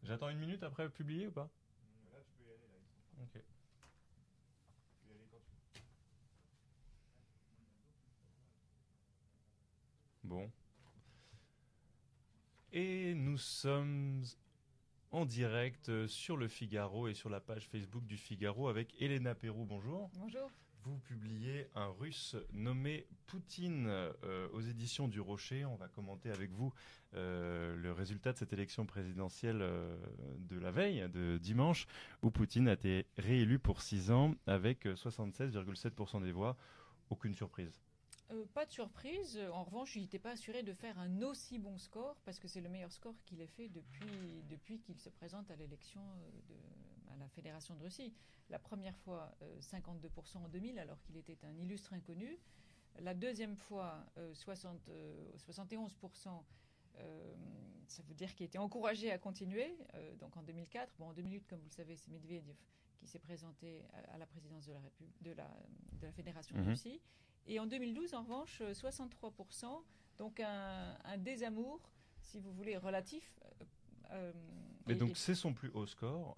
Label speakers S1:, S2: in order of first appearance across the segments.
S1: J'attends une minute après publier ou pas?
S2: Là, tu peux y aller, là.
S1: Ok.
S2: Tu peux y aller quand tu veux.
S1: Bon. Et nous sommes en direct sur le Figaro et sur la page Facebook du Figaro avec Elena Perrou. Bonjour.
S3: Bonjour.
S1: Vous publiez un Russe nommé Poutine aux éditions du Rocher. On va commenter avec vous le résultat de cette élection présidentielle de la veille, de dimanche, où Poutine a été réélu pour 6 ans avec 76,7% des voix. Aucune surprise.
S3: Pas de surprise. En revanche, il n'était pas assuré de faire un aussi bon score parce que c'est le meilleur score qu'il ait fait depuis qu'il se présente à l'élection à la Fédération de Russie. La première fois, 52% en 2000, alors qu'il était un illustre inconnu. La deuxième fois, 71%. Ça veut dire qu'il était encouragé à continuer. Donc en 2004, en 2008, comme vous le savez, c'est Medvedev qui s'est présenté à la présidence de la Fédération de Russie. Et en 2012, en revanche, 63%, donc un désamour, si vous voulez, relatif.
S1: Et donc c'est son plus haut score.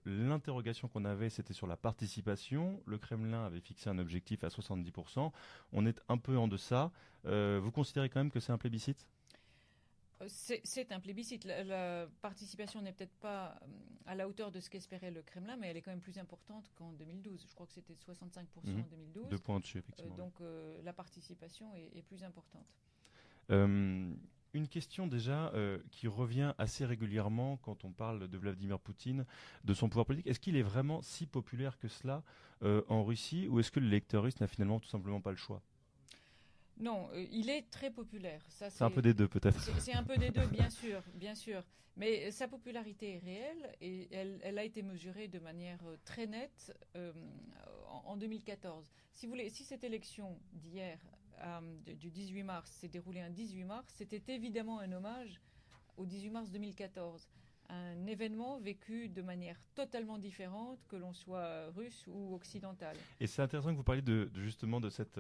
S1: L'interrogation qu'on avait, c'était sur la participation. Le Kremlin avait fixé un objectif à 70%. On est un peu en deçà. Vous considérez quand même que c'est un plébiscite ?
S3: C'est un plébiscite. La participation n'est peut-être pas à la hauteur de ce qu'espérait le Kremlin, mais elle est quand même plus importante qu'en 2012. Je crois que c'était 65% en 2012.
S1: 2 points dessus, effectivement.
S3: Donc la participation est plus importante.
S1: Une question déjà qui revient assez régulièrement quand on parle de Vladimir Poutine, de son pouvoir politique. Est-ce qu'il est vraiment si populaire que cela en Russie, ou est-ce que l'électeur russe n'a finalement tout simplement pas le choix ?
S3: Non, il est très populaire. Ça,
S1: c'est un peu des deux, peut-être.
S3: C'est un peu des deux, bien sûr. Mais sa popularité est réelle et elle a été mesurée de manière très nette en 2014. Si vous voulez, si cette élection d'hier, du 18 mars, s'est déroulée un 18 mars, c'était évidemment un hommage au 18 mars 2014. Un événement vécu de manière totalement différente, que l'on soit russe ou occidental.
S1: Et c'est intéressant que vous parliez justement de cet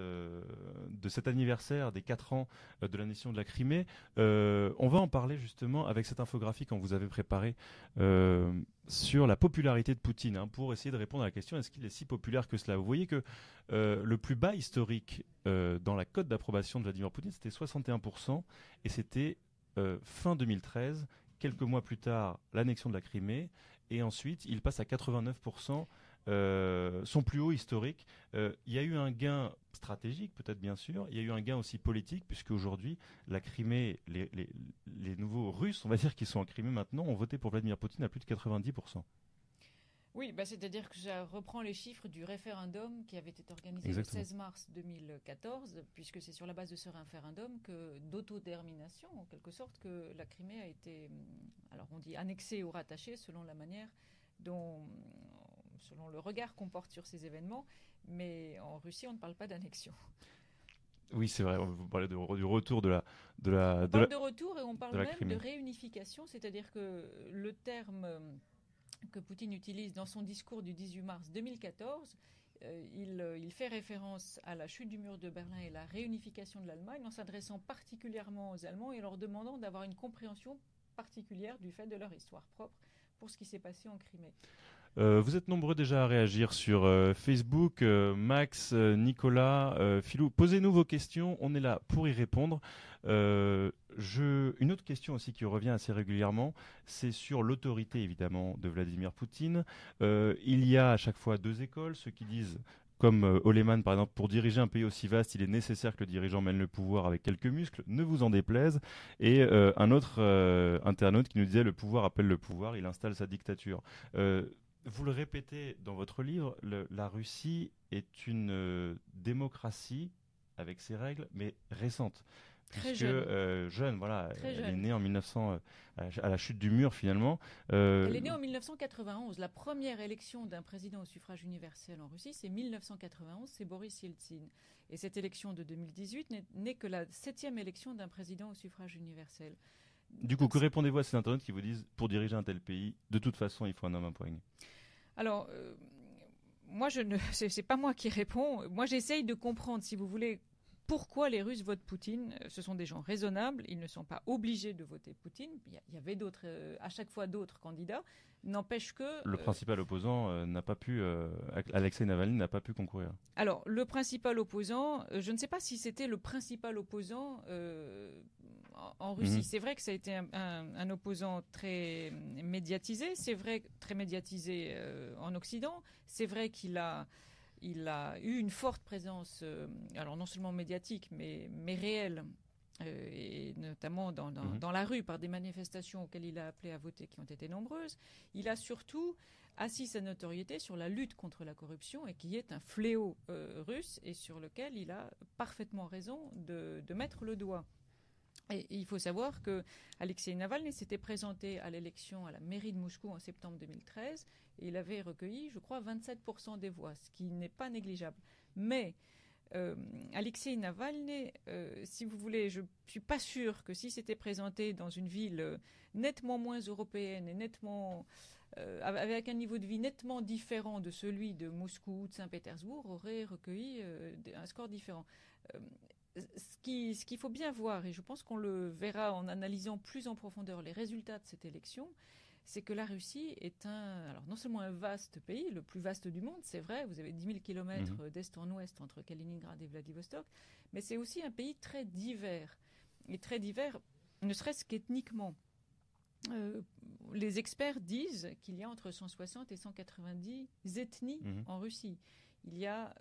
S1: anniversaire des 4 ans de l'annexion de la Crimée. On va en parler justement avec cette infographie qu'on vous avait préparée sur la popularité de Poutine, pour essayer de répondre à la question, est-ce qu'il est si populaire que cela ? Vous voyez que le plus bas historique dans la cote d'approbation de Vladimir Poutine, c'était 61%, et c'était fin 2013, quelques mois plus tard, l'annexion de la Crimée, et ensuite, il passe à 89%, son plus haut historique. Il y a eu un gain stratégique, peut-être bien sûr, il y a eu un gain aussi politique, puisque aujourd'hui, la Crimée, les nouveaux Russes, on va dire, qui sont en Crimée maintenant, ont voté pour Vladimir Poutine à plus de 90%.
S3: Oui, c'est-à-dire que je reprends les chiffres du référendum qui avait été organisé
S1: Exactement.
S3: le 16 mars 2014, puisque c'est sur la base de ce référendum d'autodétermination, en quelque sorte, que la Crimée a été, alors on dit annexée ou rattachée selon la manière selon le regard qu'on porte sur ces événements, mais en Russie, on ne parle pas d'annexion.
S1: Oui, c'est vrai, vous parlez du retour de
S3: retour et on parle même
S1: Crimée.
S3: de réunification, c'est-à-dire que le terme que Poutine utilise dans son discours du 18 mars 2014, il fait référence à la chute du mur de Berlin et la réunification de l'Allemagne en s'adressant particulièrement aux Allemands et leur demandant d'avoir une compréhension particulière du fait de leur histoire propre pour ce qui s'est passé en Crimée.
S1: Vous êtes nombreux déjà à réagir sur Facebook. Max, Nicolas, Philou, posez-nous vos questions, on est là pour y répondre. Une autre question aussi qui revient assez régulièrement, c'est sur l'autorité évidemment de Vladimir Poutine. Il y a à chaque fois 2 écoles, ceux qui disent, comme Oleman par exemple, pour diriger un pays aussi vaste, il est nécessaire que le dirigeant mène le pouvoir avec quelques muscles, ne vous en déplaise. Et un autre internaute qui nous disait, le pouvoir appelle le pouvoir, il installe sa dictature. Vous le répétez dans votre livre, la Russie est une démocratie avec ses règles, mais récente.
S3: Très
S1: puisque jeune, voilà,
S3: Très
S1: elle
S3: jeune.
S1: est née en 1900, à la chute du mur finalement.
S3: Elle est née en 1991. La première élection d'un président au suffrage universel en Russie, c'est 1991, c'est Boris Yeltsin. Et cette élection de 2018 n'est que la 7e élection d'un président au suffrage universel.
S1: Du coup, que répondez-vous à ces internautes qui vous disent, pour diriger un tel pays, de toute façon, il faut un homme à poigne ?
S3: Alors, moi, c'est pas moi qui réponds. Moi, j'essaye de comprendre, si vous voulez, pourquoi les Russes votent Poutine. Ce sont des gens raisonnables, ils ne sont pas obligés de voter Poutine. Il y avait à chaque fois d'autres candidats. N'empêche que...
S1: Le principal opposant n'a pas pu, Alexei Navalny n'a pas pu concourir.
S3: Alors, le principal opposant, je ne sais pas si c'était le principal opposant en Russie. C'est vrai que ça a été un opposant très médiatisé, c'est vrai très médiatisé en Occident, c'est vrai qu'il a eu une forte présence, alors non seulement médiatique, mais réelle, et notamment dans la rue, par des manifestations auxquelles il a appelé à voter qui ont été nombreuses. Il a surtout assis sa notoriété sur la lutte contre la corruption, et qui est un fléau russe, et sur lequel il a parfaitement raison de mettre le doigt. Et il faut savoir que Alexei Navalny s'était présenté à l'élection à la mairie de Moscou en septembre 2013 et il avait recueilli, je crois, 27% des voix, ce qui n'est pas négligeable. Mais Alexei Navalny, si vous voulez, je ne suis pas sûre que si s'était présenté dans une ville nettement moins européenne et nettement avec un niveau de vie nettement différent de celui de Moscou ou de Saint-Pétersbourg, aurait recueilli un score différent. Ce qu'il faut bien voir, et je pense qu'on le verra en analysant plus en profondeur les résultats de cette élection, c'est que la Russie est alors non seulement un vaste pays, le plus vaste du monde, c'est vrai, vous avez 10 000 kilomètres d'est en ouest entre Kaliningrad et Vladivostok, mais c'est aussi un pays très divers, et très divers ne serait-ce qu'ethniquement. Les experts disent qu'il y a entre 160 et 190 ethnies en Russie. Il y a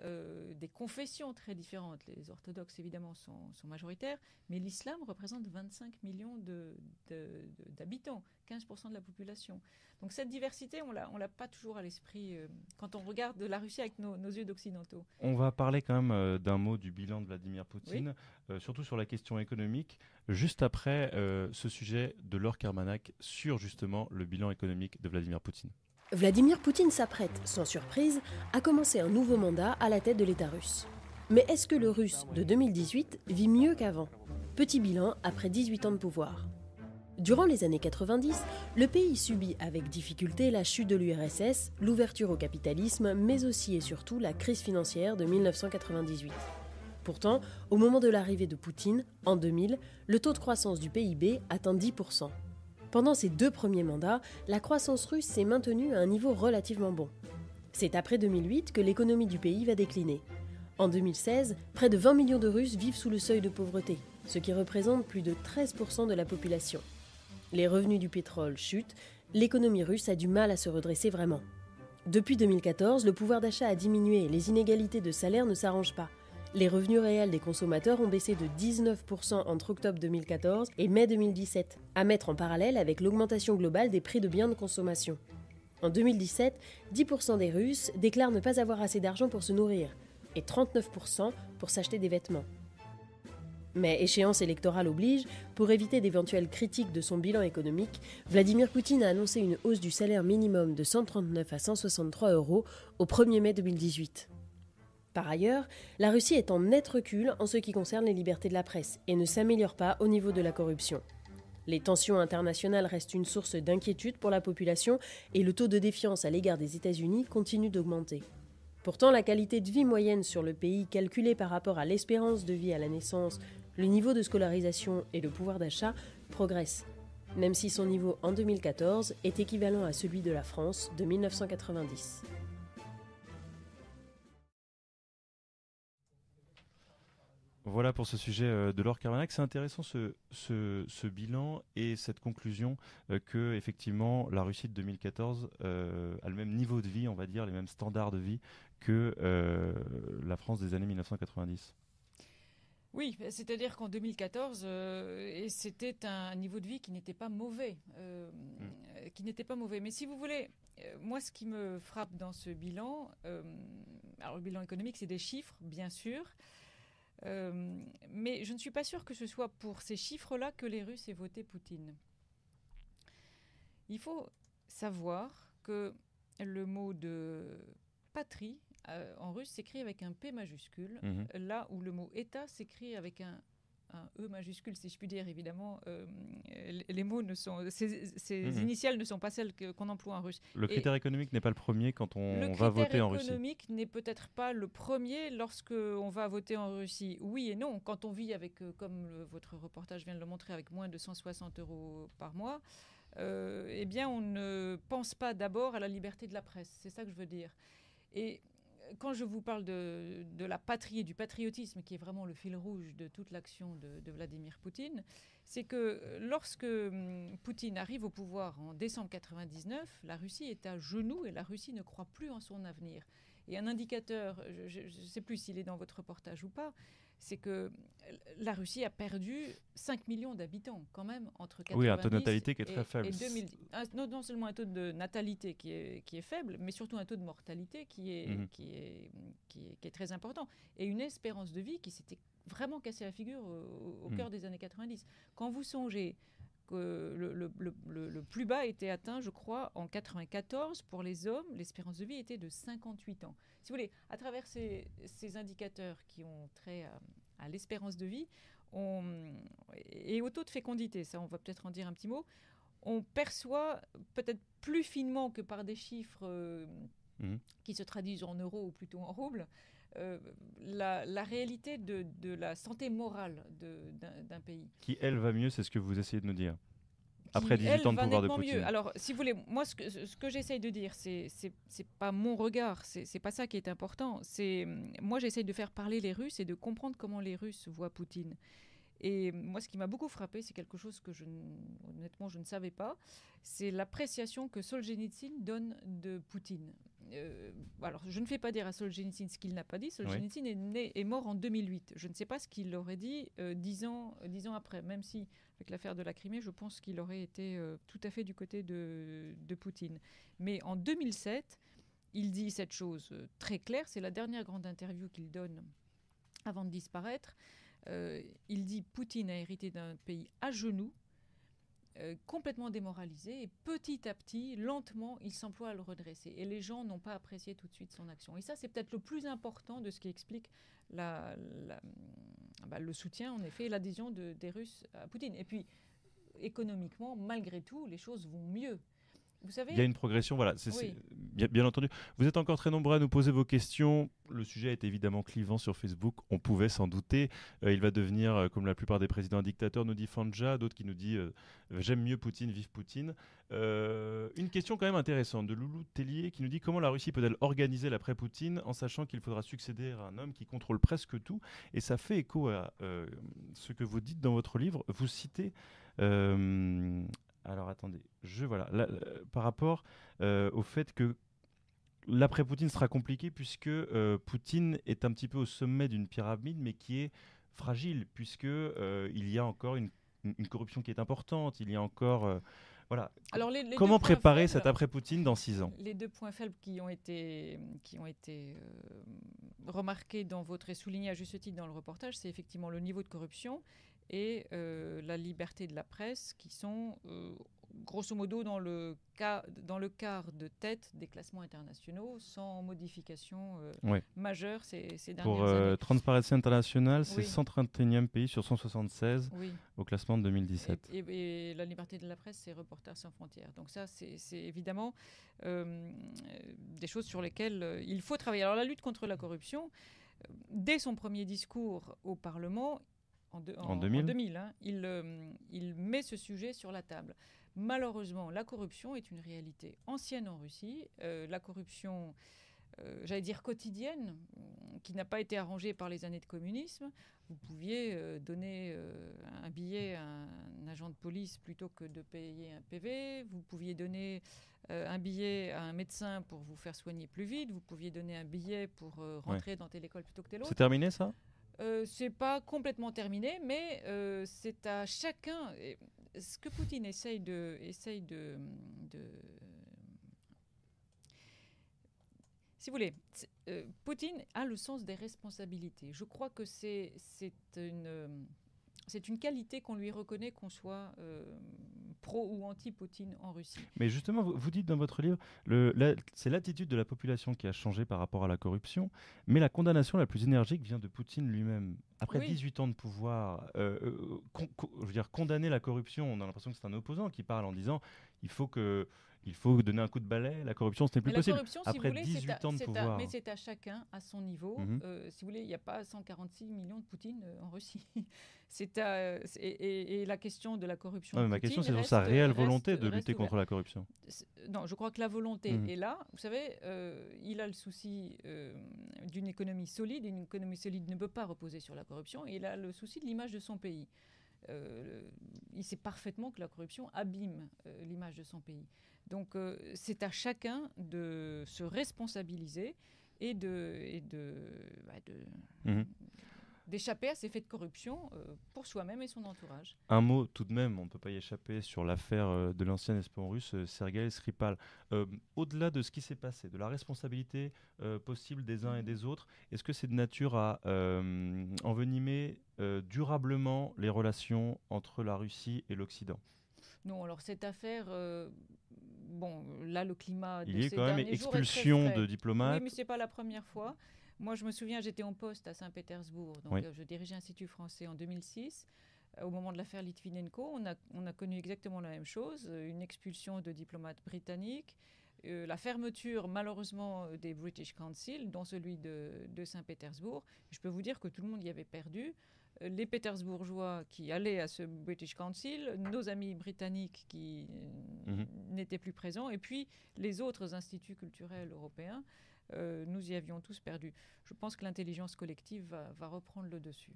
S3: des confessions très différentes. Les orthodoxes, évidemment, sont majoritaires, mais l'islam représente 25 millions d'habitants, 15% de la population. Donc cette diversité, on l'a pas toujours à l'esprit quand on regarde la Russie avec nos yeux d'occidentaux.
S1: On va parler quand même d'un mot du bilan de Vladimir Poutine, surtout sur la question économique, juste après ce sujet de Laure Kermanak sur justement le bilan économique de Vladimir Poutine.
S4: Vladimir Poutine s'apprête, sans surprise, à commencer un nouveau mandat à la tête de l'État russe. Mais est-ce que le Russe de 2018 vit mieux qu'avant? Petit bilan après 18 ans de pouvoir. Durant les années 90, le pays subit avec difficulté la chute de l'URSS, l'ouverture au capitalisme, mais aussi et surtout la crise financière de 1998. Pourtant, au moment de l'arrivée de Poutine, en 2000, le taux de croissance du PIB atteint 10%. Pendant ces 2 premiers mandats, la croissance russe s'est maintenue à un niveau relativement bon. C'est après 2008 que l'économie du pays va décliner. En 2016, près de 20 millions de Russes vivent sous le seuil de pauvreté, ce qui représente plus de 13% de la population. Les revenus du pétrole chutent, l'économie russe a du mal à se redresser vraiment. Depuis 2014, le pouvoir d'achat a diminué et les inégalités de salaire ne s'arrangent pas. Les revenus réels des consommateurs ont baissé de 19% entre octobre 2014 et mai 2017, à mettre en parallèle avec l'augmentation globale des prix de biens de consommation. En 2017, 10% des Russes déclarent ne pas avoir assez d'argent pour se nourrir et 39% pour s'acheter des vêtements. Mais échéance électorale oblige, pour éviter d'éventuelles critiques de son bilan économique, Vladimir Poutine a annoncé une hausse du salaire minimum de 139 à 163 € au 1er mai 2018. Par ailleurs, la Russie est en net recul en ce qui concerne les libertés de la presse et ne s'améliore pas au niveau de la corruption. Les tensions internationales restent une source d'inquiétude pour la population et le taux de défiance à l'égard des États-Unis continue d'augmenter. Pourtant, la qualité de vie moyenne sur le pays, calculée par rapport à l'espérance de vie à la naissance, le niveau de scolarisation et le pouvoir d'achat, progresse, même si son niveau en 2014 est équivalent à celui de la France de 1990.
S1: Voilà pour ce sujet de Laure Kermanak. C'est intéressant ce bilan et cette conclusion que effectivement la Russie de 2014 a le même niveau de vie, on va dire, les mêmes standards de vie que la France des années 1990.
S3: Oui, c'est-à-dire qu'en 2014, c'était un niveau de vie qui n'était pas mauvais. Mais si vous voulez, moi, ce qui me frappe dans ce bilan, alors le bilan économique, c'est des chiffres, bien sûr. Mais je ne suis pas sûre que ce soit pour ces chiffres-là que les Russes aient voté Poutine. Il faut savoir que le mot de patrie en russe s'écrit avec un P majuscule, là où le mot État s'écrit avec un un E majuscule, si je puis dire, évidemment. Les mots ne sont... Ces initiales ne sont pas celles qu'on emploie en russe.
S1: Le critère économique n'est pas le premier quand on va voter en Russie.
S3: Le critère économique n'est peut-être pas le premier lorsqu'on va voter en Russie. Oui et non. Quand on vit avec, comme votre reportage vient de le montrer, avec moins de 160 € par mois, eh bien, on ne pense pas d'abord à la liberté de la presse. C'est ça que je veux dire. Et quand je vous parle de la patrie et du patriotisme, qui est vraiment le fil rouge de toute l'action de Vladimir Poutine, c'est que lorsque Poutine arrive au pouvoir en décembre 1999, la Russie est à genoux et la Russie ne croit plus en son avenir. Et un indicateur, je ne sais plus s'il est dans votre reportage ou pas, c'est que la Russie a perdu 5 millions d'habitants quand même entre 1990
S1: oui, un taux de natalité qui est très faible.
S3: Et 2010. Non seulement un taux de natalité qui est faible, mais surtout un taux de mortalité qui est très important. Et une espérance de vie qui s'était vraiment cassée la figure au cœur des années 90. Quand vous songez que le plus bas était atteint, je crois, en 94 pour les hommes, l'espérance de vie était de 58 ans. Si vous voulez, à travers ces indicateurs qui ont trait à l'espérance de vie et au taux de fécondité, ça on va peut-être en dire un petit mot, on perçoit peut-être plus finement que par des chiffres qui se traduisent en euros ou plutôt en roubles, la réalité de la santé morale d'un pays.
S1: Qui, elle, va mieux, c'est ce que vous essayez de nous dire. Après 18 ans de pouvoir de Poutine.
S3: Mieux. Alors, si vous voulez, moi, ce que j'essaye de dire, c'est pas mon regard, c'est pas ça qui est important. Moi, j'essaye de faire parler les Russes et de comprendre comment les Russes voient Poutine. Et moi, ce qui m'a beaucoup frappé, c'est quelque chose que honnêtement, je ne savais pas, c'est l'appréciation que Solzhenitsyn donne de Poutine. Alors, je ne fais pas dire à Solzhenitsyn ce qu'il n'a pas dit. Solzhenitsyn est mort en 2008. Je ne sais pas ce qu'il aurait dit 10 ans après, même si, avec l'affaire de la Crimée, je pense qu'il aurait été tout à fait du côté de Poutine. Mais en 2007, il dit cette chose très claire. C'est la dernière grande interview qu'il donne avant de disparaître. Il dit « Poutine a hérité d'un pays à genoux, complètement démoralisé, et petit à petit, lentement, il s'emploie à le redresser. Et les gens n'ont pas apprécié tout de suite son action. » Et ça, c'est peut-être le plus important de ce qui explique le soutien, en effet, et l'adhésion des Russes à Poutine. Et puis, économiquement, malgré tout, les choses vont mieux. Vous savez,
S1: il y a une progression, voilà,
S3: oui.
S1: bien entendu. Vous êtes encore très nombreux à nous poser vos questions. Le sujet est évidemment clivant sur Facebook, on pouvait s'en douter. Il va devenir, comme la plupart des présidents dictateurs, nous dit Fanja, d'autres qui nous disent j'aime mieux Poutine, vive Poutine. Une question quand même intéressante de Loulou Tellier qui nous dit comment la Russie peut-elle organiser l'après-Poutine en sachant qu'il faudra succéder à un homme qui contrôle presque tout. Et ça fait écho à ce que vous dites dans votre livre. Vous citez... alors attendez, par rapport au fait que l'après-Poutine sera compliqué puisque Poutine est un petit peu au sommet d'une pyramide mais qui est fragile puisque il y a encore une corruption qui est importante, il y a encore... voilà.
S3: Alors
S1: comment préparer cet après-Poutine dans 6 ans ?
S3: Les deux points faibles qui ont été remarqués dans votre et soulignés à juste titre dans le reportage, c'est effectivement le niveau de corruption et la liberté de la presse qui sont grosso modo dans le quart de tête des classements internationaux sans modification majeure ces dernières années.
S1: Pour Transparency International, c'est 131e pays sur 176 au classement de 2017.
S3: Et la liberté de la presse, c'est Reporters sans frontières. Donc ça, c'est évidemment des choses sur lesquelles il faut travailler. Alors la lutte contre la corruption, dès son premier discours au Parlement, en 2000 il met ce sujet sur la table. Malheureusement, la corruption est une réalité ancienne en Russie. La corruption, j'allais dire quotidienne, qui n'a pas été arrangée par les années de communisme. Vous pouviez donner un billet à un agent de police plutôt que de payer un PV. Vous pouviez donner un billet à un médecin pour vous faire soigner plus vite. Vous pouviez donner un billet pour rentrer dans telle école plutôt que telle autre.
S1: C'est terminé ça ?
S3: C'est pas complètement terminé, mais c'est à chacun. Ce que Poutine essaye de si vous voulez, Poutine a le sens des responsabilités. Je crois que c'est une qualité qu'on lui reconnaît, qu'on soit pro ou anti-Poutine en Russie.
S1: Mais justement, vous dites dans votre livre, c'est l'attitude de la population qui a changé par rapport à la corruption, mais la condamnation la plus énergique vient de Poutine lui-même. Après
S3: Oui.
S1: 18 ans de pouvoir, je veux dire, condamner la corruption, on a l'impression que c'est un opposant qui parle en disant il faut donner un coup de balai, la corruption, ce n'est plus
S3: Mais la
S1: possible.
S3: corruption, si vous
S1: Après
S3: voulez,
S1: 18 ans de pouvoir.
S3: mais c'est à chacun, à son niveau.
S1: Mhm.
S3: Si vous voulez, il n'y a pas 146 millions de Poutine en Russie. Et la question de la corruption.
S1: Non, mais
S3: de
S1: ma question,
S3: Poutine
S1: c'est sur sa réelle volonté de
S3: reste
S1: lutter contre
S3: ouverte.
S1: la corruption.
S3: Non, je crois que la volonté
S1: Mhm.
S3: est là. Vous savez, il a le souci d'une économie solide. Une économie solide ne peut pas reposer sur la corruption. Et il a le souci de l'image de son pays. Il sait parfaitement que la corruption abîme l'image de son pays. Donc c'est à chacun de se responsabiliser et
S1: Mhm.
S3: d'échapper à ces faits de corruption pour soi-même et son entourage.
S1: Un mot tout de même, on ne peut pas y échapper, sur l'affaire de l'ancien espion russe Sergueï Skripal. Au-delà de ce qui s'est passé, de la responsabilité possible des uns et des autres, est-ce que c'est de nature à envenimer durablement les relations entre la Russie et l'Occident ?
S3: Non, alors cette affaire, bon, là le climat de
S1: Il y a
S3: ces
S1: quand même
S3: derniers jours est très
S1: expulsion
S3: frais.
S1: de diplomates.
S3: Oui, mais c'est pas la première fois. Moi, je me souviens, j'étais en poste à Saint-Pétersbourg, donc
S1: Oui.
S3: je dirigeais l'Institut français en 2006. Au moment de l'affaire Litvinenko, on a connu exactement la même chose, une expulsion de diplomates britanniques, la fermeture malheureusement des British Council, dont celui de Saint-Pétersbourg. Je peux vous dire que tout le monde y avait perdu. Les Pétersbourgeois qui allaient à ce British Council, nos amis britanniques qui n'étaient plus présents, et puis les autres instituts culturels européens, nous y avions tous perdu. Je pense que l'intelligence collective va reprendre le dessus.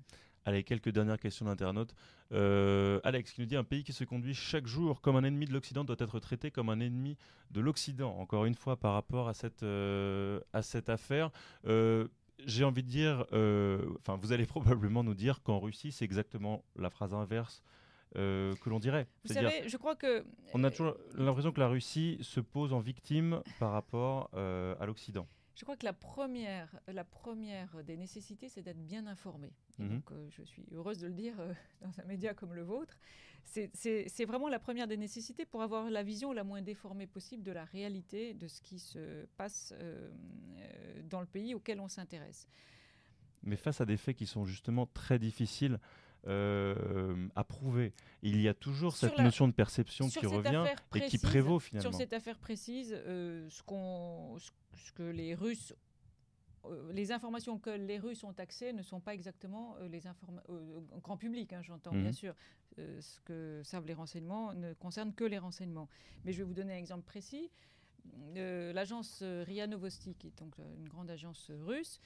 S1: Allez, quelques dernières questions d'internautes. Alex qui nous dit: un pays qui se conduit chaque jour comme un ennemi de l'Occident doit être traité comme un ennemi de l'Occident. Encore une fois, par rapport à cette affaire. J'ai envie de dire, vous allez probablement nous dire qu'en Russie, c'est exactement la phrase inverse que l'on dirait.
S3: Vous
S1: C'est-à-dire,
S3: savez, je crois que...
S1: on a toujours l'impression que la Russie se pose en victime par rapport à l'Occident.
S3: Je crois que la première des nécessités, c'est d'être bien informé. Et donc, je suis heureuse de le dire dans un média comme le vôtre. C'est vraiment la première des nécessités pour avoir la vision la moins déformée possible de la réalité de ce qui se passe dans le pays auquel on s'intéresse.
S1: Mais face à des faits qui sont justement très difficiles à prouver, il y a toujours cette notion de perception qui revient et qui prévaut finalement.
S3: Sur cette affaire précise, ce que les Russes... les informations que les Russes ont accès ne sont pas exactement les informations grand public, hein, j'entends bien sûr. Ce que savent les renseignements ne concerne que les renseignements. Mais je vais vous donner un exemple précis. L'agence RIA Novosti, qui est donc une grande agence russe,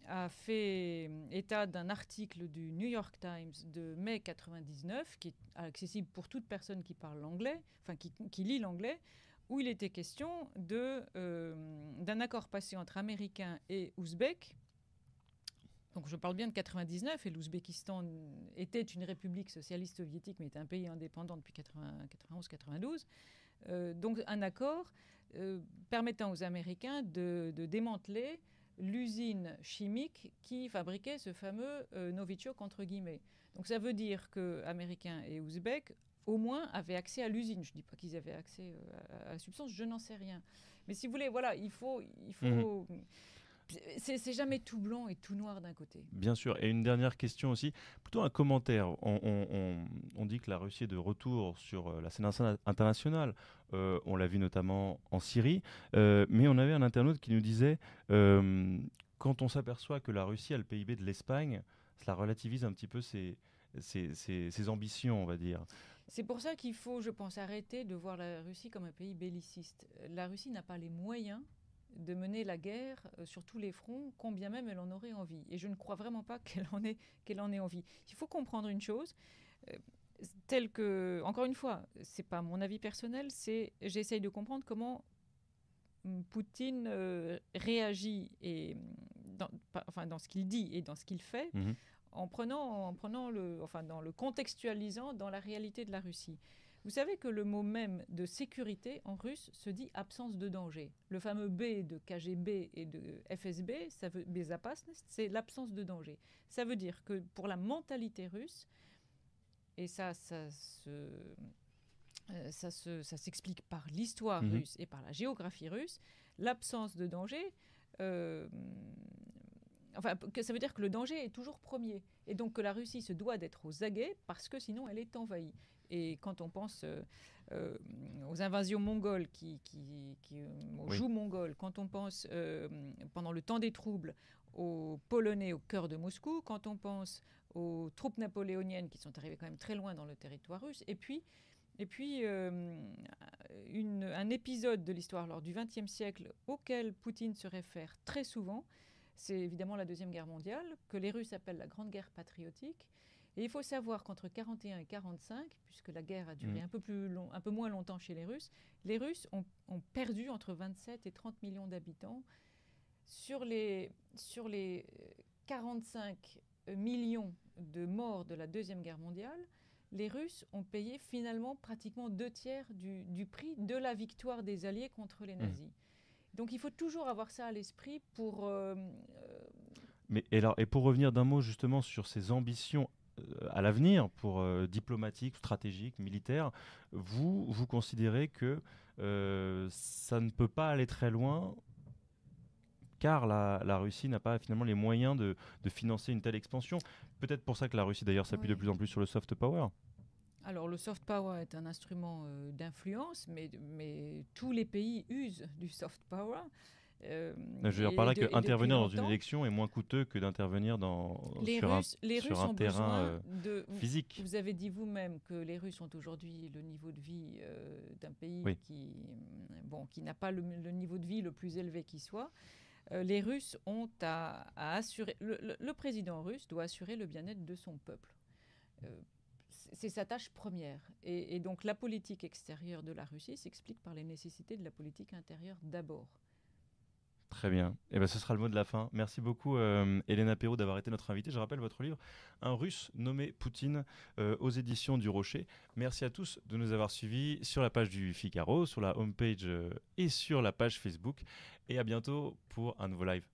S3: a fait état d'un article du New York Times de mai 99, qui est accessible pour toute personne qui parle l'anglais, enfin qui lit l'anglais, où il était question d'un accord passé entre Américains et Ouzbeks. Donc je parle bien de 99, et l'Ouzbékistan était une république socialiste soviétique, mais était un pays indépendant depuis 91-92. Donc un accord permettant aux Américains de démanteler l'usine chimique qui fabriquait ce fameux Novichok, entre guillemets. Donc ça veut dire que Américains et Ouzbeks, au moins, avaient accès à l'usine. Je ne dis pas qu'ils avaient accès à la substance, je n'en sais rien. Mais si vous voulez, voilà, il faut c'est jamais tout blanc et tout noir d'un côté.
S1: Bien sûr. Et une dernière question aussi, plutôt un commentaire. On dit que la Russie est de retour sur la scène internationale. On l'a vu notamment en Syrie. Mais on avait un internaute qui nous disait quand on s'aperçoit que la Russie a le PIB de l'Espagne, cela relativise un petit peu ses ambitions, on va dire.
S3: C'est pour ça qu'il faut, je pense, arrêter de voir la Russie comme un pays belliciste. La Russie n'a pas les moyens de mener la guerre sur tous les fronts, combien même elle en aurait envie. Et je ne crois vraiment pas qu'elle en ait envie. Il faut comprendre une chose, telle que, encore une fois, c'est pas mon avis personnel, j'essaye de comprendre comment Poutine réagit dans ce qu'il dit et dans ce qu'il fait, en le contextualisant dans la réalité de la Russie. Vous savez que le mot même de sécurité en russe se dit absence de danger. Le fameux B de KGB et de FSB, ça veut Bezapasnost, c'est l'absence de danger. Ça veut dire que pour la mentalité russe, et ça s'explique par l'histoire russe et par la géographie russe, l'absence de danger ça veut dire que le danger est toujours premier. Et donc que la Russie se doit d'être aux aguets parce que sinon elle est envahie. Et quand on pense aux invasions mongoles, aux joues mongoles, quand on pense pendant le temps des troubles aux Polonais au cœur de Moscou, quand on pense aux troupes napoléoniennes qui sont arrivées quand même très loin dans le territoire russe, et puis un épisode de l'histoire lors du XXe siècle auquel Poutine se réfère très souvent, c'est évidemment la Deuxième Guerre mondiale, que les Russes appellent la Grande Guerre patriotique. Et il faut savoir qu'entre 1941 et 1945, puisque la guerre a duré un peu moins longtemps chez les Russes ont perdu entre 27 et 30 millions d'habitants. Sur les 45 millions de morts de la Deuxième Guerre mondiale, les Russes ont payé finalement pratiquement 2/3 du prix de la victoire des Alliés contre les nazis. Donc il faut toujours avoir ça à l'esprit pour...
S1: Et pour revenir d'un mot justement sur ces ambitions à l'avenir, pour diplomatiques, stratégiques, militaires, vous considérez que ça ne peut pas aller très loin car la Russie n'a pas finalement les moyens de financer une telle expansion. Peut-être pour ça que la Russie d'ailleurs s'appuie de plus en plus sur le soft power.
S3: Alors le soft power est un instrument d'influence, mais tous les pays usent du soft power.
S1: Je veux dire par là qu'intervenir dans une élection est moins coûteux que d'intervenir sur un terrain physique.
S3: Vous avez dit vous-même que les Russes ont aujourd'hui le niveau de vie d'un pays qui n'a pas le niveau de vie le plus élevé qui soit. Les Russes ont à assurer... Le président russe doit assurer le bien-être de son peuple. C'est sa tâche première. Et donc la politique extérieure de la Russie s'explique par les nécessités de la politique intérieure d'abord.
S1: Très bien. Et ce sera le mot de la fin. Merci beaucoup, Elena Perrault, d'avoir été notre invitée. Je rappelle votre livre, Un Russe nommé Poutine, aux éditions du Rocher. Merci à tous de nous avoir suivis sur la page du Figaro, sur la homepage et sur la page Facebook. Et à bientôt pour un nouveau live.